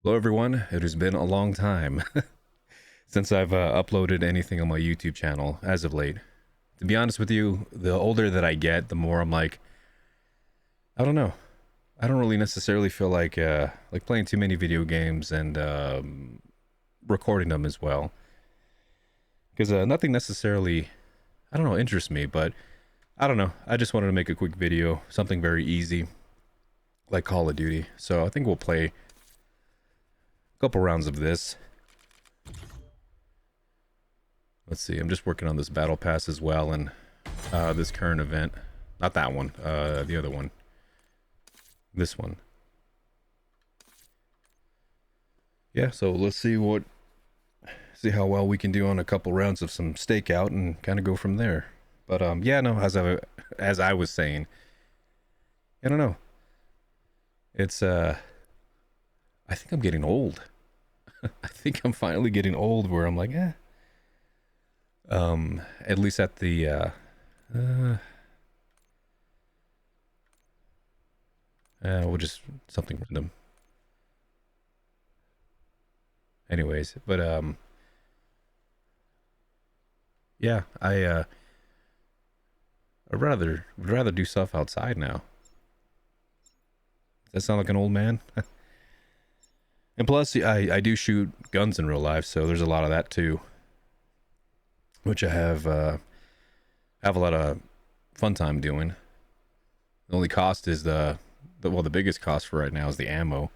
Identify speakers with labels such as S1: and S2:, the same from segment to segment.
S1: Hello everyone, it has been a long time since I've uploaded anything on my YouTube channel as of late. To be honest with you, the older that I get, the more I'm like, I don't know. I don't really necessarily feel like playing too many video games and recording them as well. Because nothing necessarily, I don't know, interests me, but I don't know. I just wanted to make a quick video, something very easy, like Call of Duty. So I think we'll play couple rounds of this. Let's see, I'm just working on this battle pass as well, and this current event. Not that one, the other one. This one. Yeah, so let's see how well we can do on a couple rounds of some stakeout and kind of go from there. But yeah, no, as I was saying, I don't know. It's I think I'm getting old. I think I'm finally getting old where I'm like, at least at the, we'll just, something random. Anyways, but, yeah, would rather do stuff outside now. Does that sound like an old man? And plus, I do shoot guns in real life, so there's a lot of that too, which I have a lot of fun time doing. The only cost is the biggest cost for right now is the ammo.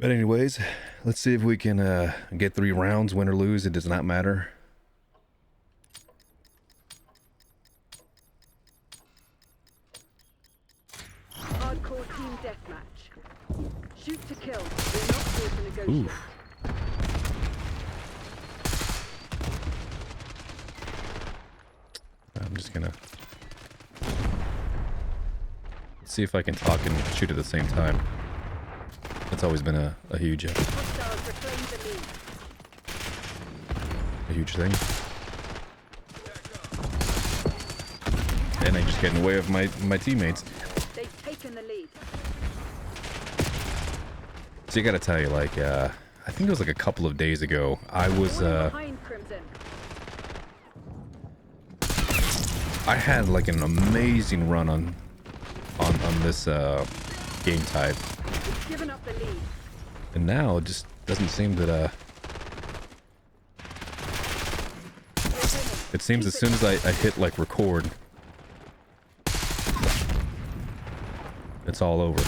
S1: But anyways, let's see if we can get 3 rounds, win or lose. It does not matter.
S2: Hardcore team deathmatch. Shoot to kill. We're not here to negotiate.
S1: Oof. I'm just gonna see if I can talk and shoot at the same time. That's always been a huge thing. And I just get in the way of my teammates.
S2: They've taken the lead.
S1: So you gotta tell you, like, I think it was like a couple of days ago, I was, I had like an amazing run on this, game type.
S2: We've given up the lead.
S1: And now it just doesn't seem that, it seems as soon as I hit like record, it's all over.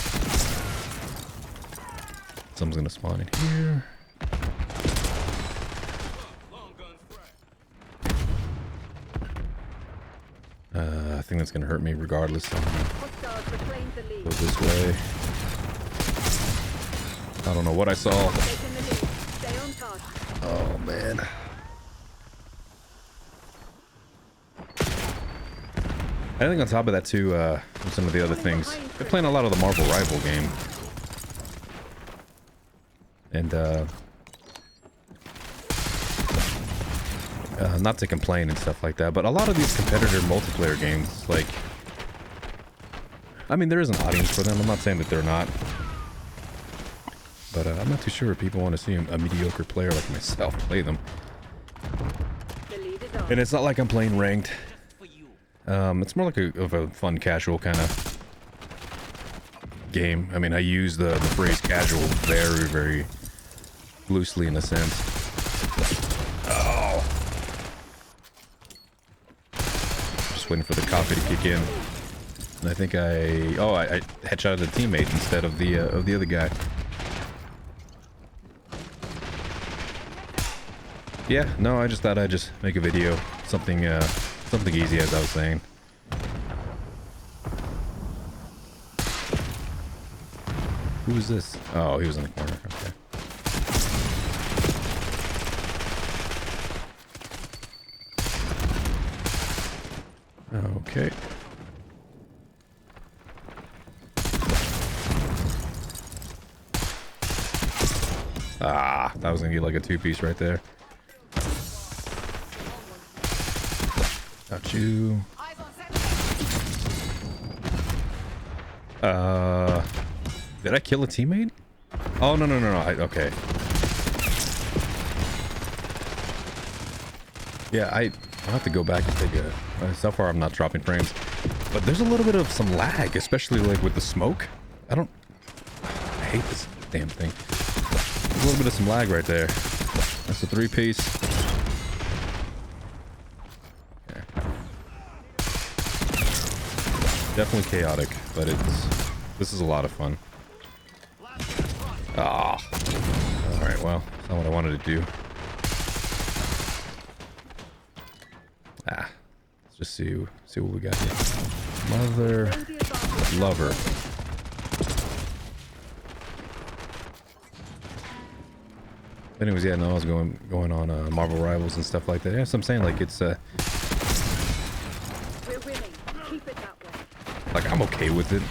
S1: Someone's gonna spawn in here. I think that's gonna hurt me regardless. So I'm gonna go this way. I don't know what I saw. Oh man. I think on top of that too, some of the other things. They're playing a lot of the Marvel Rival game. And not to complain and stuff like that, but a lot of these competitor multiplayer games, like, I mean, there is an audience for them. I'm not saying that they're not, but I'm not too sure if people want to see a mediocre player like myself play them. And it's not like I'm playing ranked. It's more like a fun, casual kind of game. I mean, I use the phrase casual very, very loosely in a sense. Oh. Just waiting for the coffee to kick in. And I think I headshotted a teammate instead of the other guy. Yeah, no, I just thought I'd just make a video. Something easy, as I was saying. Who is this? Oh, he was in the corner. Okay. Okay. Ah, that was gonna get like a 2-piece right there. Got you. Did I kill a teammate? Oh, no, no, no, no. Okay. Yeah, I'll have to go back and take a... so far, I'm not dropping frames. But there's a little bit of some lag, especially like with the smoke. I hate this damn thing. There's a little bit of some lag right there. That's a 3-piece. Yeah. Definitely chaotic, but this is a lot of fun. Ah. Alright, well, that's not what I wanted to do. Ah. Let's just see what we got here. Mother lover. Anyways, yeah, no, I was going on Marvel Rivals and stuff like that. Yeah, so I'm saying, like, it's
S2: We're winning. Keep it that way.
S1: like, I'm okay with it.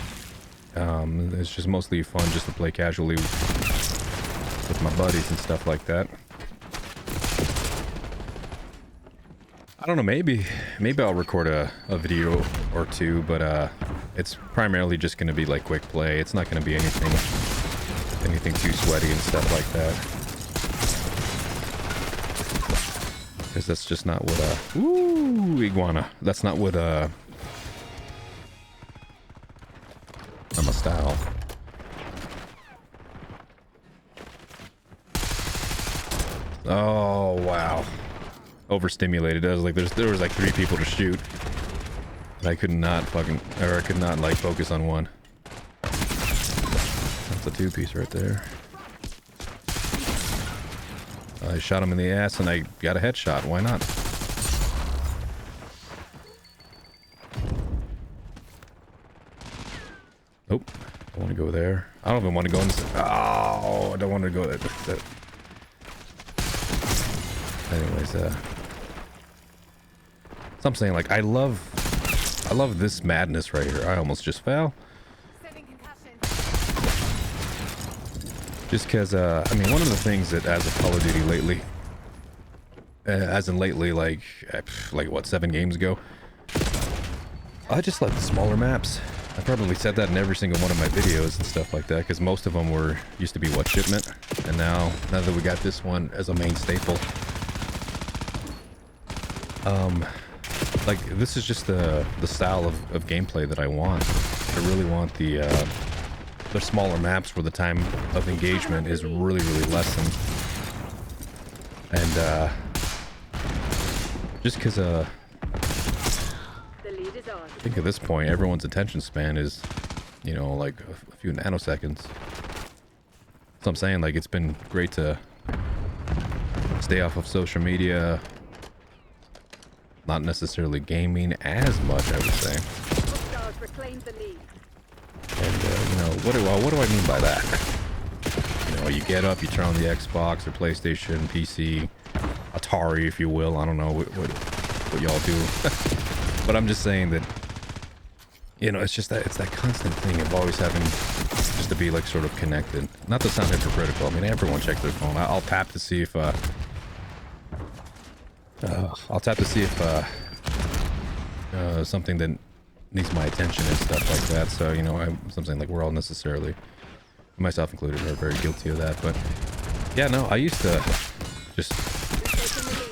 S1: It's just mostly fun just to play casually with my buddies and stuff like that. I don't know, maybe I'll record a video or two, but it's primarily just going to be like quick play. It's not going to be anything too sweaty and stuff like that. Because that's just not what ooh, iguana. That's not what I'm a style. Oh wow. Overstimulated. I was like, there was like 3 people to shoot. And I could not like focus on one. That's a 2-piece right there. I shot him in the ass and I got a headshot. Why not? Nope. I want to go there. I don't even want to go in. Oh, I don't want to go there. Anyways, so I'm saying, like, I love this madness right here. I almost just fell. Just because, I mean, one of the things that as a Call of Duty lately, like what, 7 games ago, I just like the smaller maps. I probably said that in every single one of my videos and stuff like that, because most of them used to be what, shipment, and now that we got this one as a main staple, like, this is just the style of gameplay that I want. I really want the smaller maps where the time of engagement is really, really lessened. And, just because, I think at this point, everyone's attention span is, you know, like a few nanoseconds. So I'm saying, like, it's been great to stay off of social media. Not necessarily gaming as much, I would say. And, you know, what do I mean by that? You know, you get up, you turn on the Xbox or PlayStation, PC, Atari, if you will. I don't know what y'all do. But I'm just saying that, you know, it's that constant thing of always having just to be, like, sort of connected. Not to sound hypocritical. I mean, everyone checks their phone. I'll tap to see if, something that needs my attention and stuff like that. So, you know, something like we're all necessarily, myself included, are very guilty of that. But yeah, no, I used to just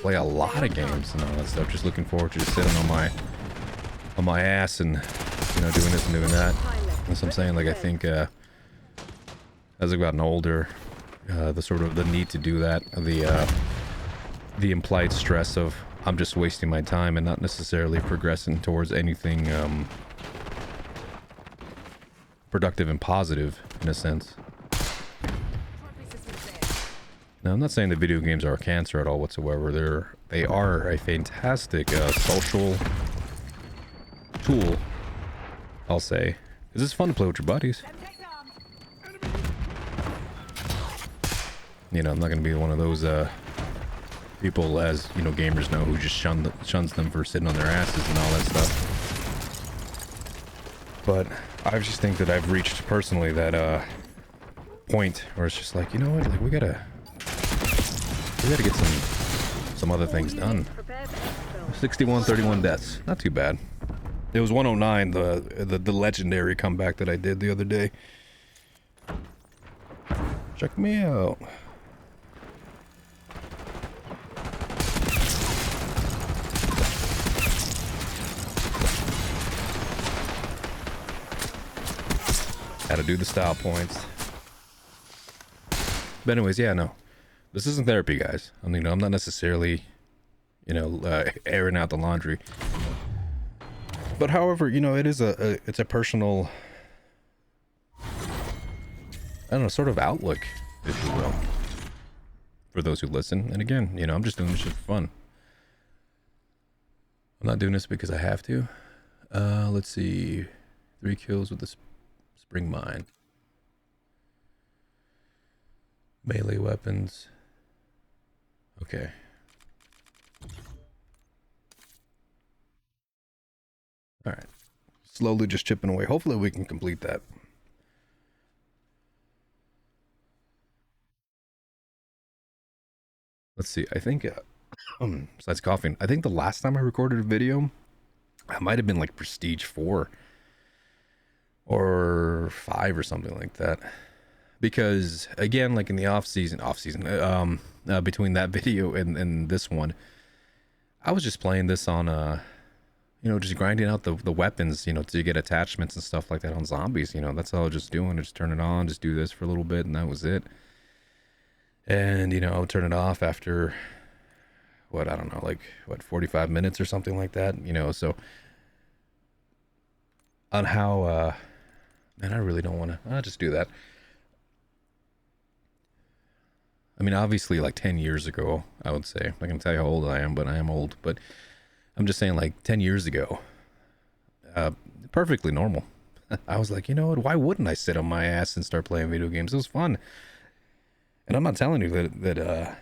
S1: play a lot of games and all that stuff, just looking forward to just sitting on my ass and, you know, doing this and doing that. And so I'm saying, like, I think as I've gotten older, the need to do that, the implied stress of I'm just wasting my time and not necessarily progressing towards anything productive and positive, in a sense. Now, I'm not saying that video games are a cancer at all whatsoever. They are a fantastic social tool, I'll say. Because it's fun to play with your buddies. You know, I'm not going to be one of those people, as you know, gamers know, who just shuns them for sitting on their asses and all that stuff. But I just think that I've reached personally that point where it's just like, you know what, like we gotta get some other things done. 61-31 deaths, not too bad. It was 109, the legendary comeback that I did the other day. Check me out. Gotta do the style points. But anyways, yeah, no. This isn't therapy, guys. I mean, I'm not necessarily, airing out the laundry. But however, it is it's a personal, I don't know, sort of outlook, if you will, for those who listen. And again, I'm just doing this shit for fun. I'm not doing this because I have to. Let's see. 3 kills with the spring mine. Melee weapons. Okay. All right. Slowly just chipping away. Hopefully we can complete that. Let's see. I think, besides coughing, I think the last time I recorded a video, I might have been like Prestige 4 or 5 or something like that. Because again, like in the off season, between that video and this one, I was just playing this on, just grinding out the weapons, to get attachments and stuff like that on zombies. That's all I was just doing. Just turn it on, just do this for a little bit, and that was it. And, turn it off after, 45 minutes or something like that, so on how, man, I really don't want to, just do that. I mean, obviously, like 10 years ago, I would say. I'm not going to tell you how old I am, but I am old. But I'm just saying, like, 10 years ago, perfectly normal. I was like, you know what? Why wouldn't I sit on my ass and start playing video games? It was fun. And I'm not telling you that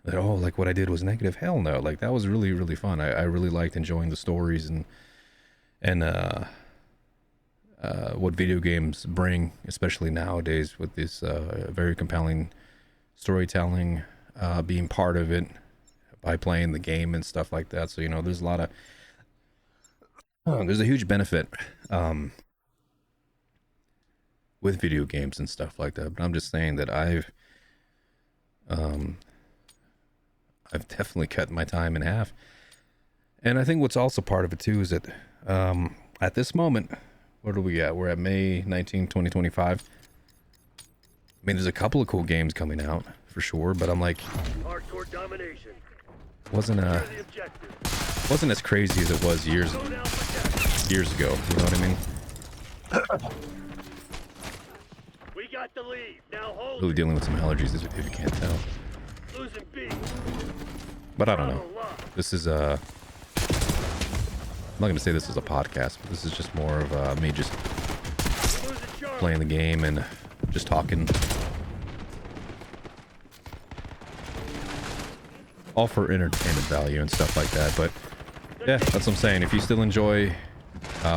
S1: like, what I did was negative. Hell no. Like, that was really, really fun. I really liked enjoying the stories and what video games bring, especially nowadays with this very compelling storytelling, being part of it by playing the game and stuff like that. So there's a lot of there's a huge benefit with video games and stuff like that. But I'm just saying that I've definitely cut my time in half. And I think what's also part of it too is that at this moment, what are we at? We're at May 19, 2025. I mean, there's a couple of cool games coming out for sure, but I'm like, wasn't as crazy as it was years ago. You know what I mean?
S3: We got the lead. Now hold.
S1: Really dealing with some allergies, if you can't tell.
S3: Losing B.
S1: But I don't know. This is I'm not gonna say this is a podcast, but this is just more of me just playing the game and just talking. All for entertainment value and stuff like that. But yeah, that's what I'm saying. If you still enjoy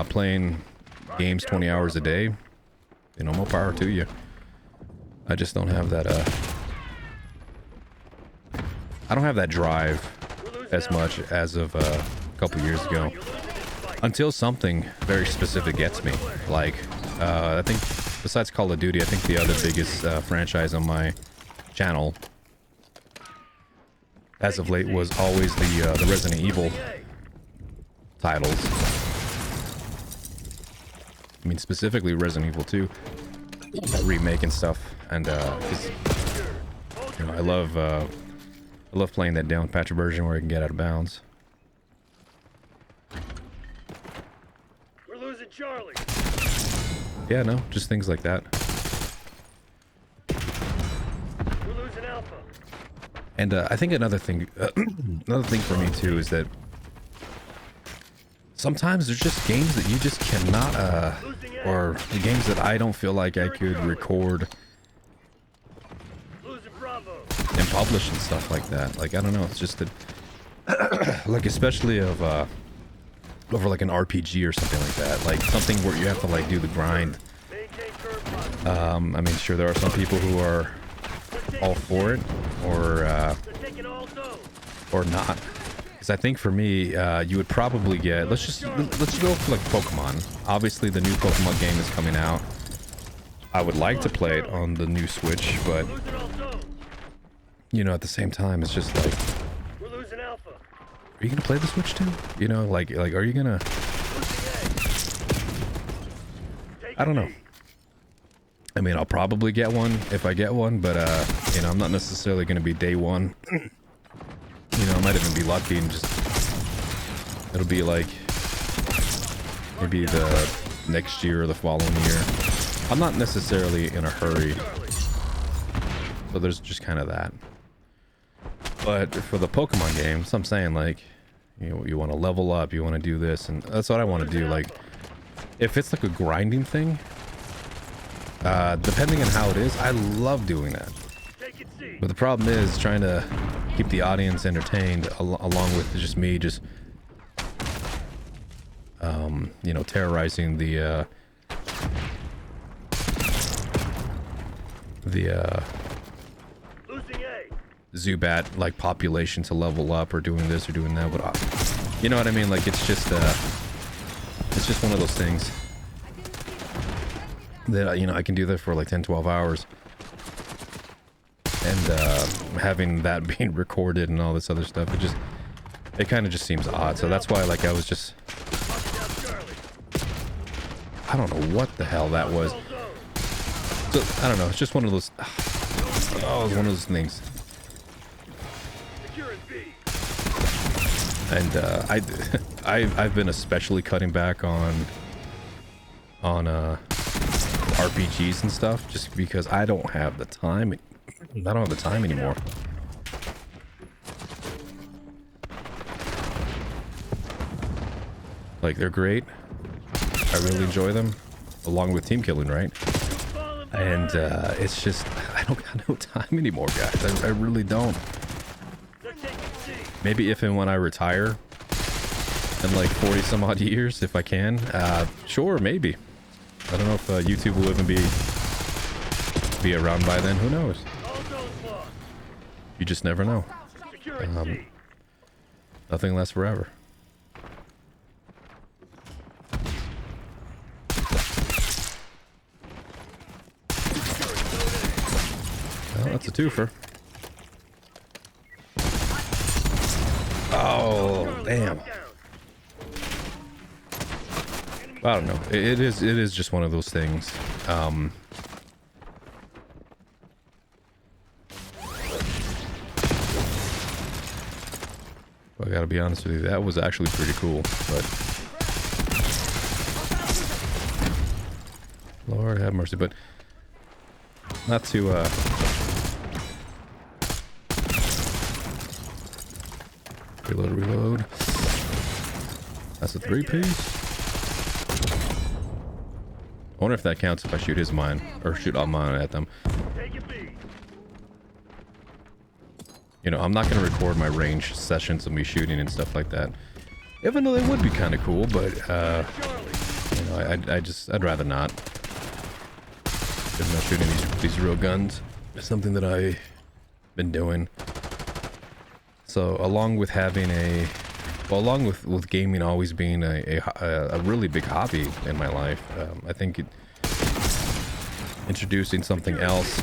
S1: playing games 20 hours a day, more power to you. I just don't have that I don't have that drive as much as of a couple years ago, until something very specific gets me. Like I think besides Call of Duty, I think the other biggest franchise on my channel as of late was always the Resident Evil titles. I mean, specifically Resident Evil 2 remake and stuff. And I love playing that down patch version where I can get out of bounds.
S3: We're losing Charlie.
S1: Yeah, no, just things like that.
S3: We're losing Alpha.
S1: And I think another thing for me too is that sometimes there's just games that you just cannot, or the games that I don't feel like I could record and publish and stuff like that. Like, I don't know, it's just that, like, especially over like an RPG or something like that. Like something where you have to like do the grind. I mean, sure, there are some people who are all for it, or not. Because I think for me, you would probably get, let's go for like Pokemon. Obviously the new Pokemon game is coming out. I would like to play it on the new Switch, but
S3: We're losing all zones.
S1: you know, at the same time, it's just like,
S3: We're losing Alpha.
S1: are you gonna play the Switch too? You know, like, are you gonna?
S3: Losing A.
S1: I don't know.
S3: B.
S1: I mean, I'll probably get one if I get one, but you know, I'm not necessarily gonna be day one. You know, I might even be lucky and just it'll be like maybe the next year or the following year. I'm not necessarily in a hurry, so there's just kind of that. But for the Pokemon games, I'm saying like, you know, you want to level up, you want to do this, and that's what I want to do. Like, if it's like a grinding thing, depending on how it is, I love doing that.
S3: Taking C.
S1: But the problem is trying to keep the audience entertained along with just me just you know, terrorizing the
S3: Losing A.
S1: Zubat like population to level up or doing this or doing that, but you know what I mean? Like it's just one of those things that you know, I can do that for like 10-12 hours, and having that being recorded and all this other stuff, it kind of just seems odd. So that's why like I was just, I don't know what the hell that was. So I don't know, it's just one of those, oh, it's one of those things.
S3: Securing B.
S1: And I've been especially cutting back on RPGs and stuff, just because I don't have the time. I don't have the time anymore. Like, they're great. I really enjoy them, along with team killing, right? And it's just, I don't got no time anymore, guys. I really don't.
S3: They're taking C.
S1: Maybe if and when I retire in like 40 some odd years, if I can, sure, maybe. I don't know if YouTube will even be around by then. Who knows?
S3: All zones lost.
S1: You just never know.
S3: Securing C.
S1: Nothing lasts forever. Well, that's a twofer. Oh, damn. I don't know. It is just one of those things. I gotta be honest with you, that was actually pretty cool, but Lord have mercy, but not to reload. That's a 3-piece. I wonder if that counts if I shoot his mine, or shoot all mine at them.
S3: Taking B.
S1: You know, I'm not going to record my range sessions of me shooting and stuff like that. Even though they would be kind of cool, but, you know, I'd rather not. I'm not shooting these real guns. It's something that I've been doing. So, along with having along with gaming always being a really big hobby in my life, I think introducing something else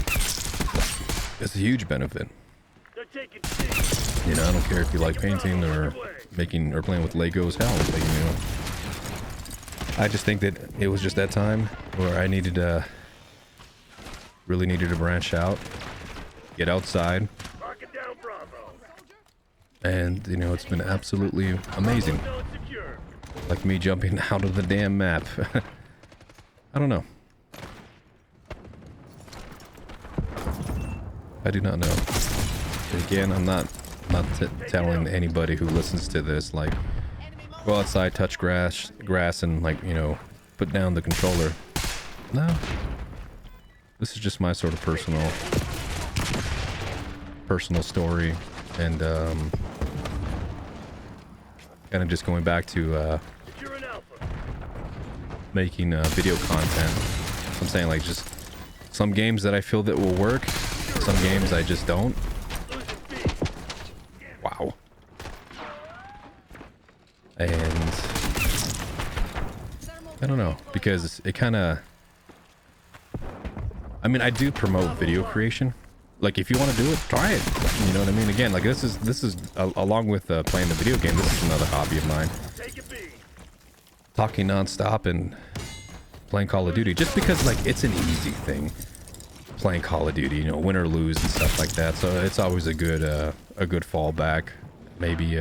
S1: is a huge benefit.
S3: They're taking C.
S1: You know, I don't care if you like painting or making or playing with Legos, hell, like, you know. I just think that it was just that time where I needed really needed to branch out, get outside,
S3: Locking down Bravo.
S1: and you know, it's been absolutely amazing.
S3: Zone secure.
S1: Like me jumping out of the damn map. I don't know. I do not know. Again, I'm not telling anybody who listens to this, like, go outside, touch grass, and, like, you know, put down the controller. No. This is just my sort of personal story, and kind of just going back to
S3: Securing Alpha.
S1: making video content. I'm saying, like, just some games that I feel that will work, some games I just don't.
S3: Losing B.
S1: Wow. And I don't know, because it kind of, I mean, I do promote video creation. Like, if you want to do it, try it. You know what I mean? Again, like this is along with playing the video game. This is another hobby of mine.
S3: Take it B.
S1: Talking nonstop and playing Call of Duty, just because like it's an easy thing. Playing Call of Duty, you know, win or lose and stuff like that. So it's always a good fallback. Maybe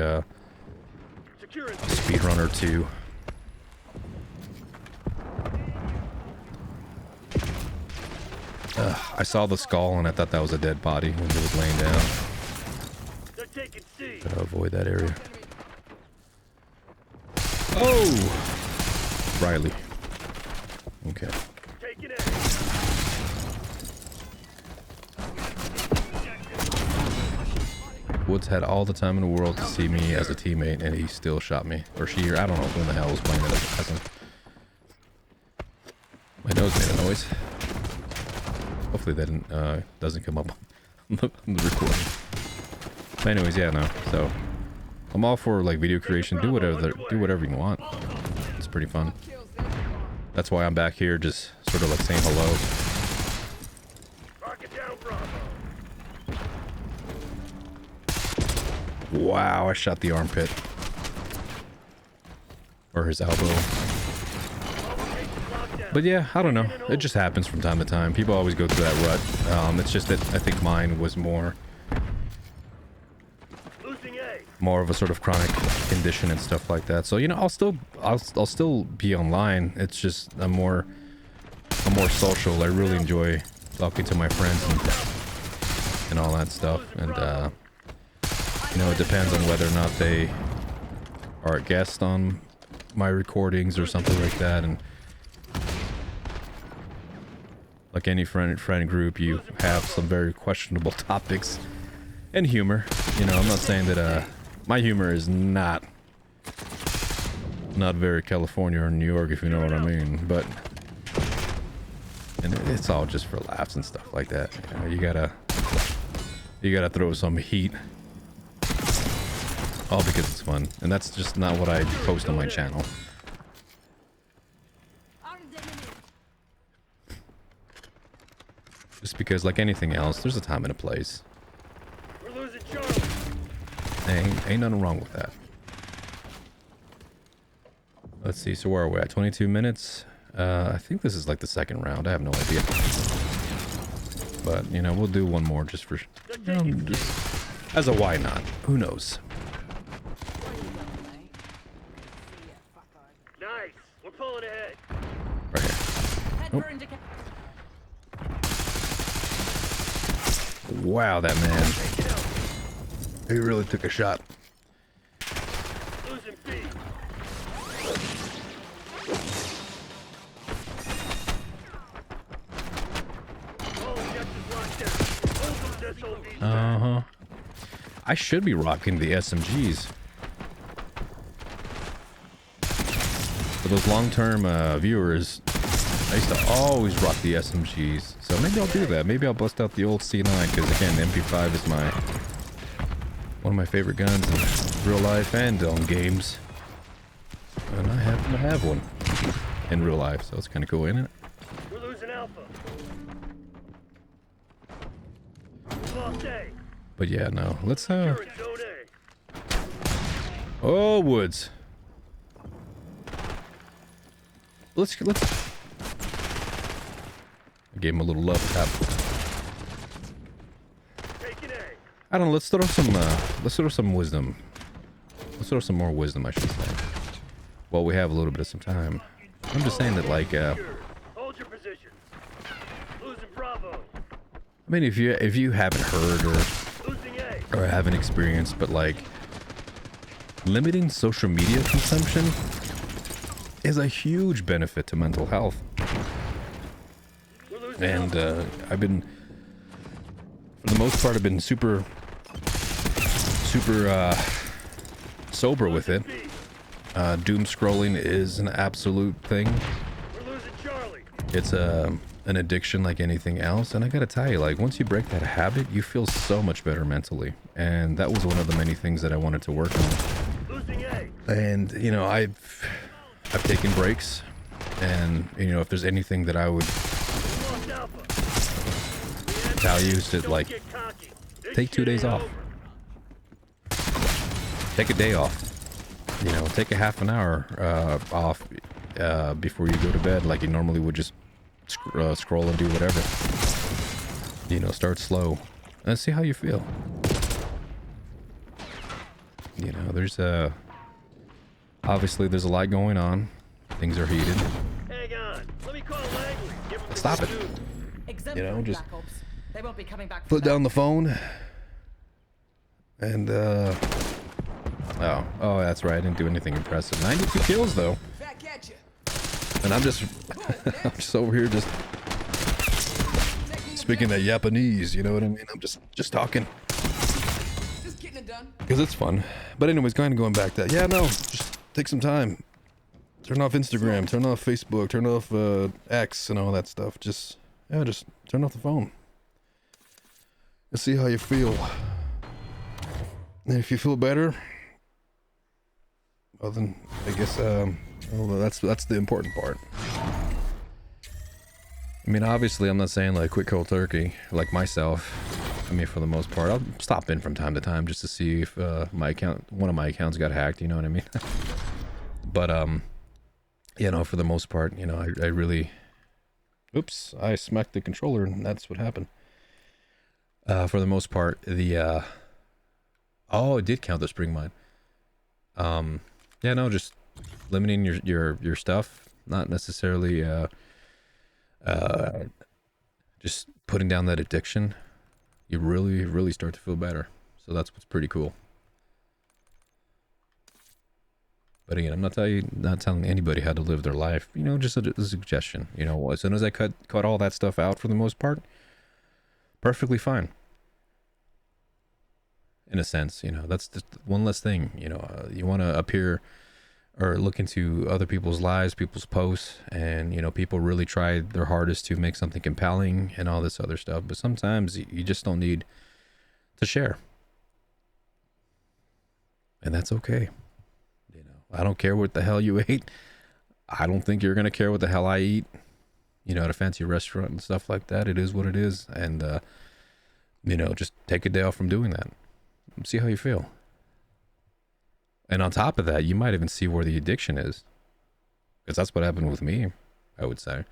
S3: Securing
S1: speed run or two. I saw the skull and I thought that was a dead body when it was laying down.
S3: They're taking C.
S1: Gotta avoid that area. Oh! Riley. Okay.
S3: Taking A.
S1: Woods had all the time in the world to see me as a teammate and he still shot me. Or she, or I don't know who in the hell was playing it as him. My nose made a noise. Hopefully that doesn't come up on the recording. But anyways, yeah, no. So I'm all for like video creation. Do whatever you want. It's pretty fun. That's why I'm back here, just sort of like saying hello.
S3: Rocket down Bravo.
S1: Wow, I shot the armpit. Or his elbow. But yeah, I don't know. It just happens from time to time. People always go through that rut. It's just that I think mine was more
S3: Losing A.
S1: of a sort of chronic condition and stuff like that. So, you know, I'll still be online. It's just I'm more social. I really enjoy talking to my friends and all that stuff. And you know, it depends on whether or not they are a guest on my recordings or something like that. And like any friend group, you have some very questionable topics and humor. You know, I'm not saying that my humor is not very California or New York, if you know what I mean, but and it's all just for laughs and stuff like that. You know, you gotta throw some heat, all because it's fun, and that's just not what I post on my channel. Just because, like anything else, there's a time and a place.
S3: We're losing Charlie.
S1: Ain't nothing wrong with that. Let's see, so where are we at? 22 minutes? I think this is like the second round. I have no idea. But, you know, we'll do one more just for... just as a why not. Who knows?
S3: Nice. We're pulling ahead.
S1: Right here. Nope. Wow, that man. He really took a shot.
S3: Losing B. All objectives locked down. Hold those SOBs back.
S1: Uh-huh. I should be rocking the SMGs. For those long-term viewers, I used to always rock the SMGs. So maybe I'll do that. Maybe I'll bust out the old C9, because again, the MP5 is one of my favorite guns in real life and on games. And I happen to have one in real life, so it's kind of cool, isn't it?
S3: We're losing Alpha. We lost A.
S1: But yeah, no. Let's
S3: You're in Zone A.
S1: oh, Woods. Let's I gave him a little love tap.
S3: Taking A.
S1: I don't know, let's throw some wisdom. Let's throw some more wisdom, I should say. Well, we have a little bit of some time. I'm just saying that, like,
S3: Hold your positions. Losing Bravo.
S1: I mean, if you haven't heard
S3: Losing A.
S1: or haven't experienced, but like, limiting social media consumption is a huge benefit to mental health.
S3: We're losing
S1: And
S3: Alpha.
S1: I've been, for the most part, I've been super sober with it.
S3: B.
S1: Doom scrolling is an absolute thing.
S3: We're losing Charlie.
S1: It's an addiction like anything else, and I gotta tell you, like, once you break that habit, you feel so much better mentally, and that was one of the many things that I wanted to work on.
S3: Losing A.
S1: And you know, I've taken breaks, and you know, if there's anything that I would
S3: We lost Alpha.
S1: values to like
S3: Get cocky. This
S1: take 2
S3: shit
S1: days
S3: ain't
S1: off.
S3: over.
S1: Take a day off. You know, take a half an hour off before you go to bed, like you normally would. Just scroll and do whatever. You know, start slow and see how you feel. You know, there's obviously there's a lot going on. Things are heated.
S3: Hang on. Let me call Langley. Give him the
S1: Stop
S3: good
S1: it.
S3: news.
S4: Exemplary,
S1: You know, just
S4: Black Ops. They won't be coming back from
S1: put
S4: that.
S1: down the phone and oh, that's right, I didn't do anything impressive. 92 kills though.
S4: Back at you.
S1: And I'm just I'm just over here just speaking that Japanese, you know what I mean? I'm just talking
S4: Just getting it done.
S1: because it's fun. But anyways, kind of going back to that. Yeah, no, just take some time. Turn off Instagram, turn off Facebook, turn off X and all that stuff. Just turn off the phone. Let's see how you feel. And if you feel better, well then I guess well, that's the important part. I mean, obviously I'm not saying like quit cold turkey like myself. I mean, for the most part, I'll stop in from time to time just to see if one of my accounts got hacked, you know what I mean? But you know, for the most part, you know, I really, oops, I smacked the controller and that's what happened. For the most part, the oh, it did count the spring mine. Yeah, no, just limiting your stuff, not necessarily just putting down that addiction. You really start to feel better. So that's what's pretty cool. But again, I'm not telling anybody how to live their life. You know, just a suggestion. You know, as soon as I cut all that stuff out for the most part, perfectly fine. In a sense, you know, that's just one less thing. You know, you want to appear or look into other people's lives, people's posts, and you know, people really try their hardest to make something compelling and all this other stuff. But sometimes you just don't need to share, and that's okay. You know, I don't care what the hell you ate. I don't think you're gonna care what the hell I eat. You know, at a fancy restaurant and stuff like that. It is what it is, and you know, just take a day off from doing that. See how you feel. And on top of that, you might even see where the addiction is. Because that's what happened with me, I would say.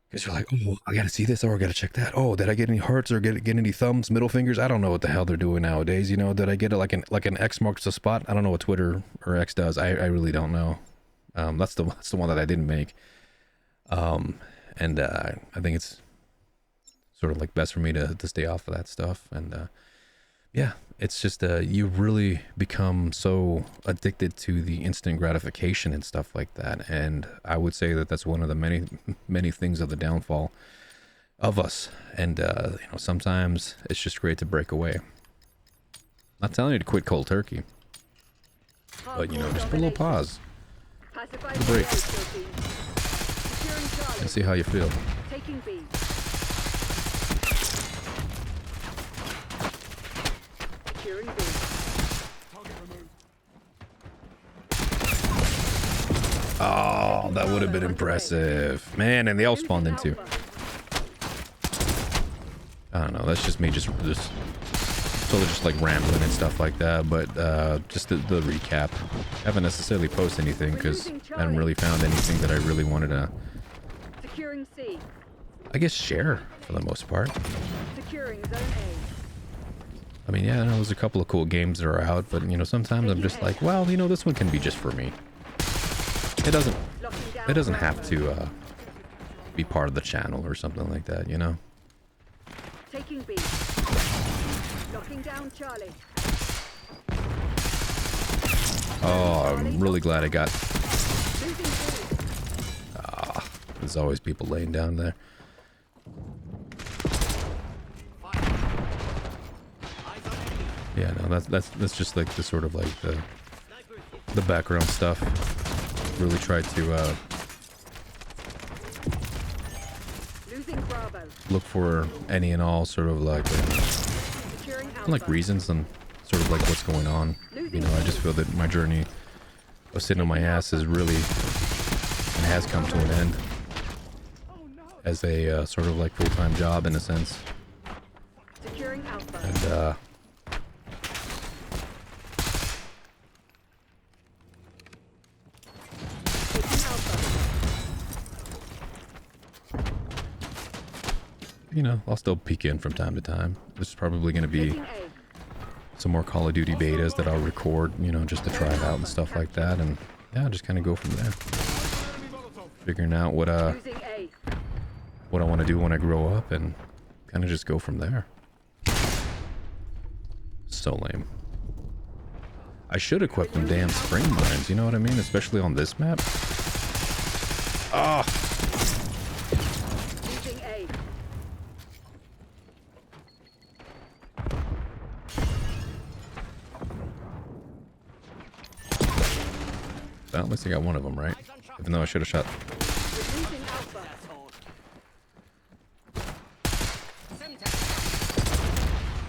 S1: Because you're like, oh, I gotta see this, or I gotta check that. Oh, did I get any hearts or get any thumbs, middle fingers? I don't know what the hell they're doing nowadays. You know, did I get it like an X marks the spot? I don't know what Twitter or X does. I really don't know. That's the one that I didn't make. And I think it's sort of like best for me to stay off of that stuff. And yeah, it's just you really become so addicted to the instant gratification and stuff like that. And I would say that that's one of the many things of the downfall of us. And you know, sometimes it's just great to break away. Not telling you to quit cold turkey, but you know, just put a little pause,
S2: Pacify
S1: a break,
S2: the team. Securing Charlie.
S1: and see how you feel.
S2: Taking B. Securing B.
S1: Oh, that would have been impressive, man. And they all spawned in too. I don't know. That's just me, just totally just like rambling and stuff like that. But just the recap. I haven't necessarily posted anything because I haven't really found anything that I really wanted to,
S2: Securing C.
S1: I guess, share for the most part.
S2: Securing Zone
S1: I mean, yeah, there's a couple of cool games that are out, but you know, sometimes I'm just like, well, you know, this one can be just for me. It doesn't.
S2: A. Locking down
S1: It doesn't
S2: Bravo.
S1: have to be part of the channel or something like that, you know.
S2: Taking B. Locking down Charlie.
S1: Oh, I'm really glad I got.
S2: Losing B.
S1: There's always people laying down there. Yeah, no, that's just like the sort of like the background stuff. Really try to
S2: Losing Bravo.
S1: look for any and all sort of
S2: Securing Alpha.
S1: like reasons and sort of like what's going on. You know, I just feel that my journey of sitting on my ass is really and has come to an end. as a sort of like full-time job in a sense.
S2: Securing Alpha.
S1: And
S2: Taking Alpha.
S1: you know, I'll still peek in from time to time. There's probably going to be
S2: Taking A.
S1: some more Call of Duty betas that I'll record, you know, just to try it out and stuff like that. And yeah, just kind of go from there. Figuring out what
S2: Losing A.
S1: what I want to do when I grow up, and kind of just go from there. So lame. I should equip them damn spring mines, you know what I mean? Especially on this map. Ah!
S2: Losing A.
S1: Well, at least I got one of them, right? Even though I should have shot.
S2: We're losing Alpha.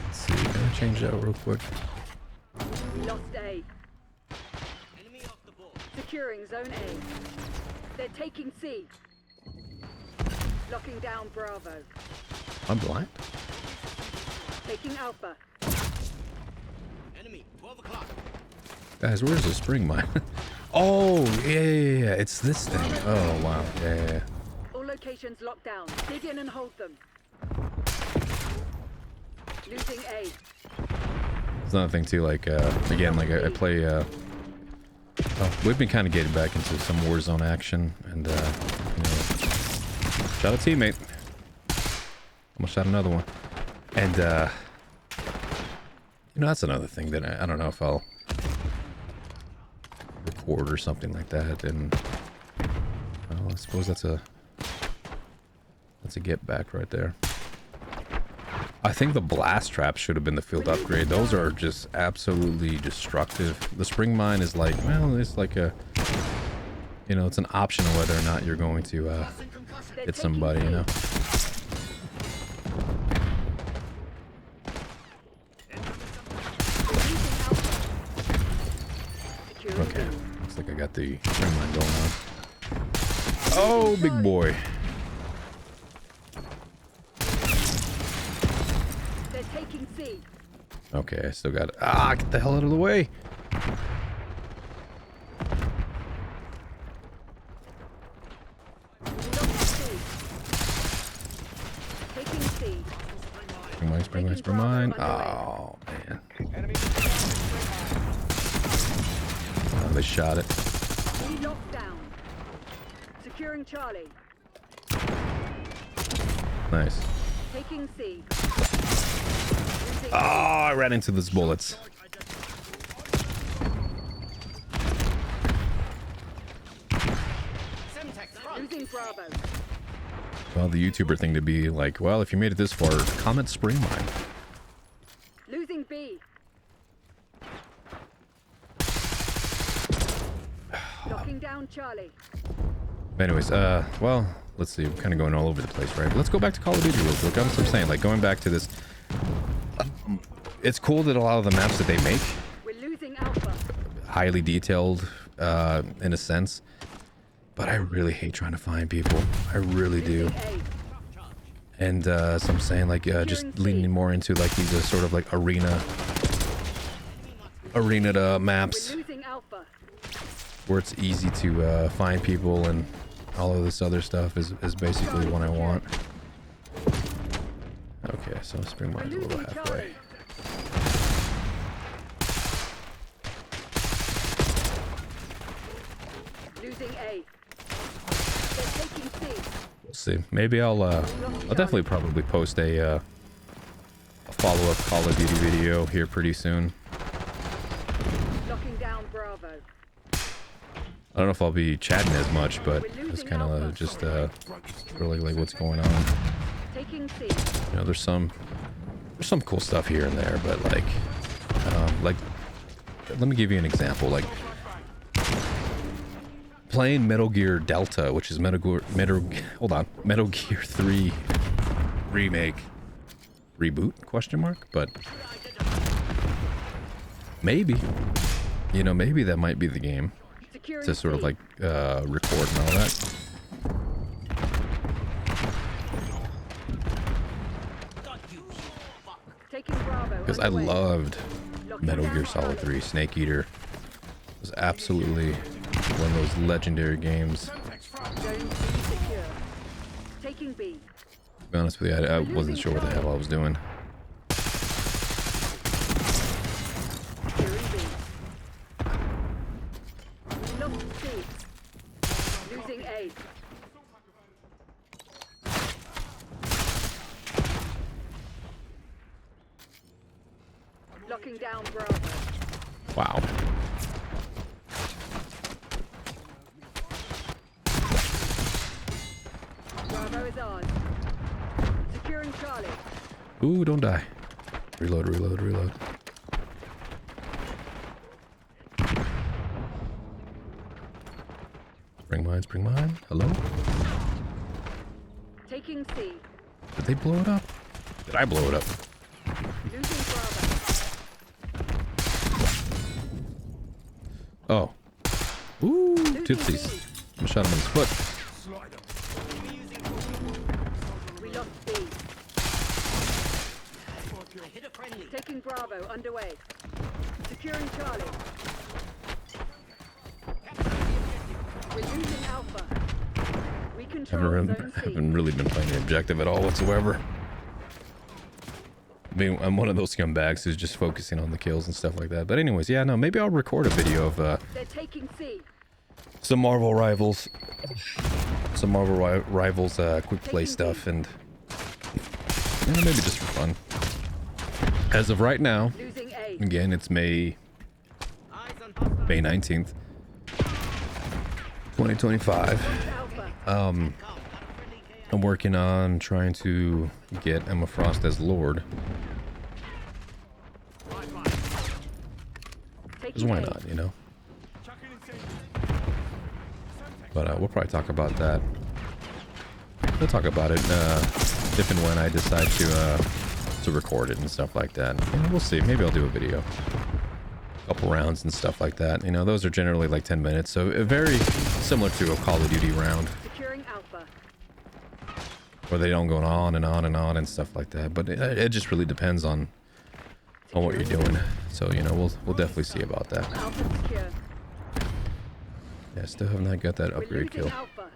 S1: Let's see, can I change that real quick?
S2: We lost A. Securing Zone A. They're taking C. Locking down Bravo.
S1: I'm blind.
S2: Taking Alpha.
S3: Enemy, 12 o'clock.
S1: Guys, where's the spring mine? Oh, yeah. It's this thing. Oh, wow. Yeah.
S2: All locations locked down. Dig in and hold them. Losing A.
S1: It's another thing too, like, again, like I play, oh, we've been kind of getting back into some Warzone action, and, you know, shot a teammate. Almost shot another one. And, you know, that's another thing that I don't know if I'll record or something like that, and, well, I suppose that's a get back right there. I think the blast traps should have been the field upgrade. Those are just absolutely destructive. The spring mine is like, well, it's like a, you know, it's an option of whether or not you're going to hit somebody, you know. Okay, looks like I got the spring mine going on. Oh, big boy.
S2: Taking C.
S1: Okay, I still got it. Ah, get the hell out of the way.
S2: Taking C.
S1: Spring mine. Oh, man. Oh, they shot it.
S2: We locked down. Securing Charlie.
S1: Nice.
S2: Taking C.
S1: Oh, I ran into those bullets.
S2: Losing Bravo.
S1: Well, the YouTuber thing to be like, well, if you made it this far, comment spring mine.
S2: Losing B. Locking down Charlie.
S1: Anyways, well, let's see. We're kind of going all over the place, right? But let's go back to Call of Duty real quick. That's what I'm saying. Like, going back to this. It's cool that a lot of the maps that they make,
S2: We're losing Alpha.
S1: highly detailed, in a sense. But I really hate trying to find people. I really do.
S2: Losing A.
S1: And so I'm saying, like, just leaning more into like these sort of like arena maps
S2: We're losing Alpha.
S1: where it's easy to find people, and all of this other stuff is basically what I want. Okay, so spring mine's a little halfway.
S2: Losing A. They're taking C.
S1: We'll see. Maybe I'll definitely probably post a follow-up Call of Duty video here pretty soon.
S2: Locking down Bravo.
S1: I don't know if I'll be chatting as much, but just kind of just really like what's going on.
S2: Taking C.
S1: You know, there's some cool stuff here and there, but like let me give you an example. Like playing Metal Gear Delta, which is Metal Gear 3 remake reboot question mark, but maybe, you know, maybe that might be the game to sort of like record and all that. because I loved Metal Gear Solid 3. Snake Eater was absolutely one of those legendary games.
S2: Zone B secure. Taking B.
S1: To be honest with you, I wasn't sure what the hell I was doing.
S2: Securing B. We lost C. Losing A. Locking down Bravo.
S1: Wow.
S2: Bravo is ours. Securing Charlie.
S1: Ooh, don't die. Reload, reload, reload. Spring mine, spring mine. Hello?
S2: Taking C.
S1: Did they blow it up? Did I blow it up?
S2: Losing Bravo.
S1: Oh. Ooh,
S2: Losing
S1: tootsies.
S2: B.
S1: I shot him in his foot.
S2: We lost B. Taking Bravo underway. Securing Charlie. We're losing Alpha. We control Zone C.
S1: Haven't really been playing the objective at all whatsoever. I mean, I'm one of those scumbags who's just focusing on the kills and stuff like that. But anyways, yeah, no, maybe I'll record a video of
S2: They're taking C.
S1: some Marvel Rivals quick play stuff, and you know, maybe just for fun. As of right now,
S2: Losing A.
S1: again, it's May 19th, 2025.
S2: Alpha.
S1: I'm working on trying to get Emma Frost as Lord. Because
S2: Taking
S1: why
S2: A.
S1: not, you know? But we'll probably talk about that. We'll talk about it if and when I decide to record it and stuff like that. You know, we'll see. Maybe I'll do a video. A couple rounds and stuff like that. You know, those are generally like 10 minutes, so very similar to a Call of Duty round,
S2: Securing Alpha.
S1: where they don't go on and on and on and stuff like that. But it just really depends on what you're doing. So, you know, we'll definitely see about that.
S2: Alpha secure.
S1: Yeah, still have not got that
S2: We're
S1: upgrade
S2: losing
S1: kill.
S2: Alpha.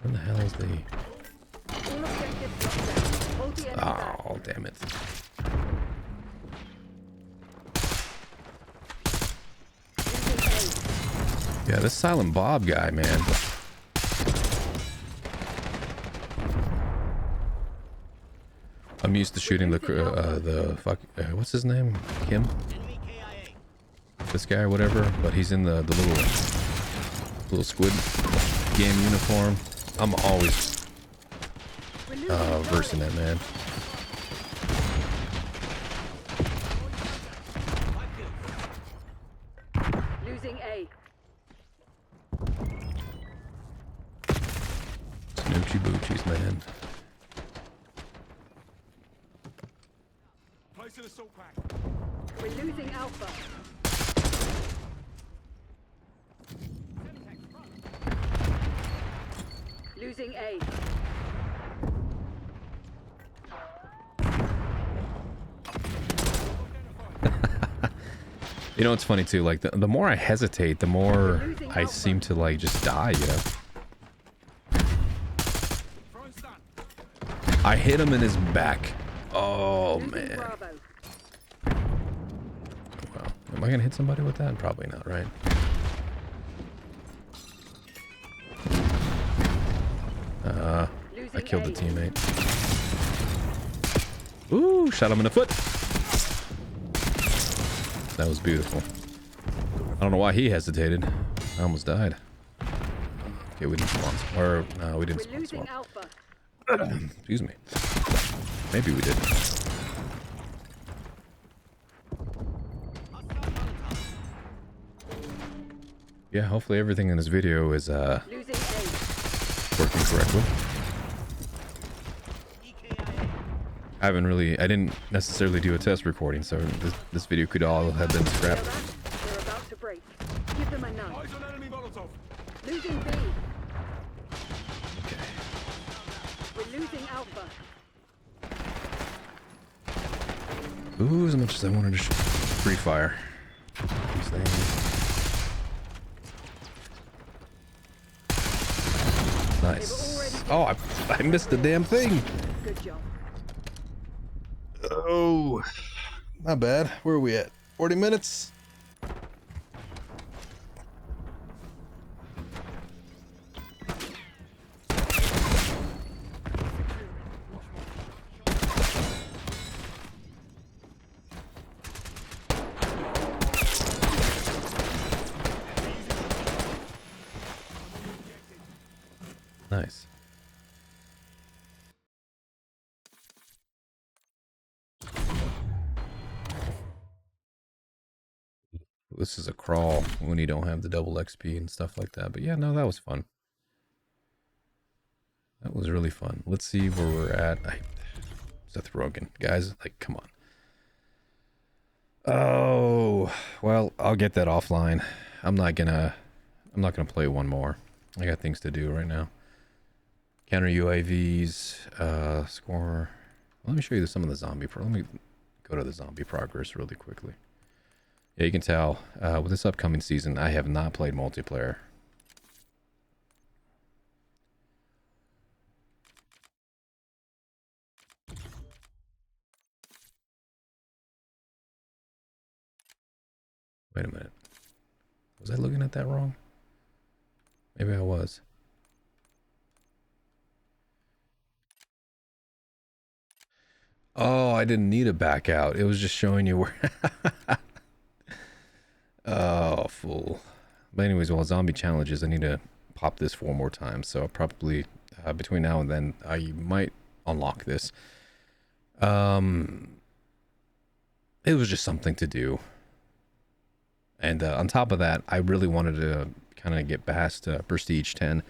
S1: Where the hell is the...
S2: All objectives locked down. Hold the enemy back.
S1: Oh, damn it.
S2: Losing A.
S1: Yeah, this Silent Bob guy, man. I'm used to shooting the fuck... what's his name? Kim? This guy or whatever, but he's in the little squid game uniform. I'm always
S2: We're losing
S1: versing that man.
S2: Losing A.
S1: Snoochie boochies, man.
S2: We're losing Alpha. Losing A.
S1: You know, it's funny too, like the more I hesitate, the more I seem to like just die, you know? I hit him in his back. Oh,
S2: Losing
S1: man.
S2: Bravo.
S1: Well, am I gonna hit somebody with that? Probably not, right? I
S2: Losing
S1: killed the
S2: A.
S1: teammate. Ooh, shot him in the foot. That was beautiful. I don't know why he hesitated. I almost died. Okay, we didn't spawn. Or, no, we didn't
S2: We're
S1: spawn.
S2: losing Alpha.
S1: Excuse me. Maybe we did. Yeah, hopefully everything in this video is
S2: Losing A.
S1: working correctly. I didn't necessarily do a test recording, so this video could all have been scrapped.
S2: They're about to break. Give them a nudge.
S3: Eyes on enemy Molotov.
S2: Losing B. We're losing Alpha.
S1: Ooh, as much as I wanted to shoot free fire. These things. Nice. Oh, I missed the damn thing.
S2: Good job.
S1: Oh, not bad. Where are we at? 40 minutes? Nice. This is a crawl when you don't have the double XP and stuff like that. But yeah, no, that was fun. That was really fun. Let's see where we're at. Seth Rogen. Guys, like, come on. Oh, well, I'll get that offline. I'm not gonna play one more. I got things to do right now. Counter UAVs, score. Let me show you some of the zombie. Let me go to the zombie progress really quickly. Yeah, you can tell with this upcoming season, I have not played multiplayer. Wait a minute. Was I looking at that wrong? Maybe I was. Oh, I didn't need a back out. It was just showing you where. Oh, fool. But anyways, well, zombie challenges, I need to pop this 4 more times. So probably between now and then, I might unlock this. It was just something to do. And on top of that, I really wanted to kind of get past Prestige 10.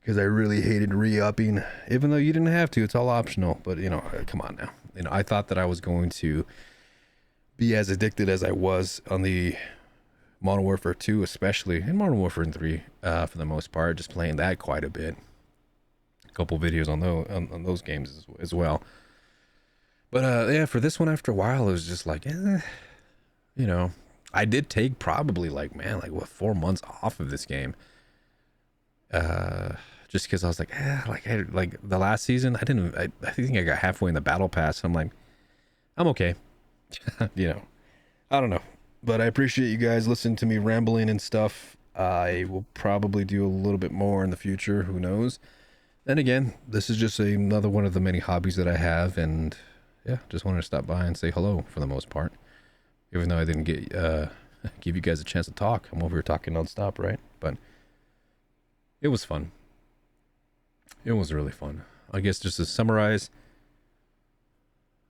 S1: Because I really hated re-upping, even though you didn't have to. It's all optional. But, you know, come on now. You know, I thought that I was going to be as addicted as I was on the Modern Warfare 2, especially, and Modern Warfare 3 for the most part. Just playing that quite a bit. A couple videos on those games as well. But, yeah, for this one, after a while, it was just like, you know, I did take probably like, man, like what, 4 months off of this game. Just because I was like, like the last season, I think I got halfway in the battle pass. And I'm like, I'm okay. You know, I don't know, but I appreciate you guys listening to me rambling and stuff. I will probably do a little bit more in the future. Who knows? Then again, this is just another one of the many hobbies that I have. And yeah, just wanted to stop by and say hello for the most part. Even though I didn't get, give you guys a chance to talk. I'm over here talking nonstop, right? But it was fun. It was really fun. I guess just to summarize,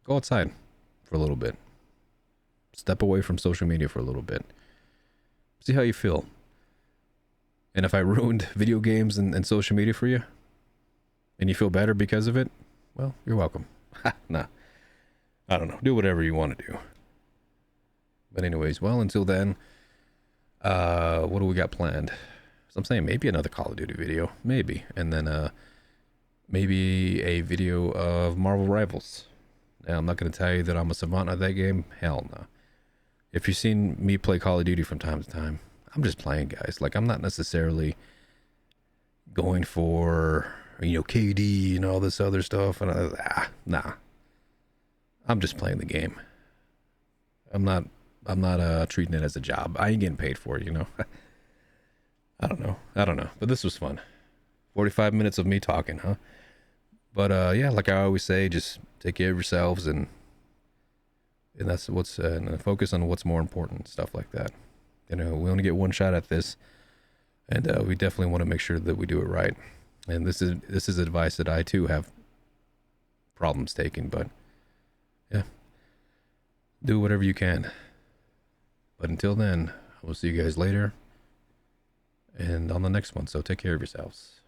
S1: go outside for a little bit. Step away from social media for a little bit. See how you feel. And if I ruined video games and social media for you, and you feel better because of it, well, you're welcome. Nah. I don't know. Do whatever you want to do. But anyways, well, until then, what do we got planned? So I'm saying maybe another Call of Duty video. Maybe. And then maybe a video of Marvel Rivals. Now, I'm not going to tell you that I'm a savant at that game. Hell no. If you've seen me play Call of Duty from time to time, I'm just playing, guys. Like, I'm not necessarily going for, you know, KD and all this other stuff. And nah. I'm just playing the game. I'm not treating it as a job. I ain't getting paid for it, you know. I don't know. But this was fun. 45 minutes of me talking, huh? But yeah, like I always say, just take care of yourselves and that's what's and focus on what's more important, stuff like that. You know, we only get one shot at this, and we definitely want to make sure that we do it right. And this is advice that I too have problems taking, but yeah, do whatever you can. But until then, we'll see you guys later and on the next one. So take care of yourselves.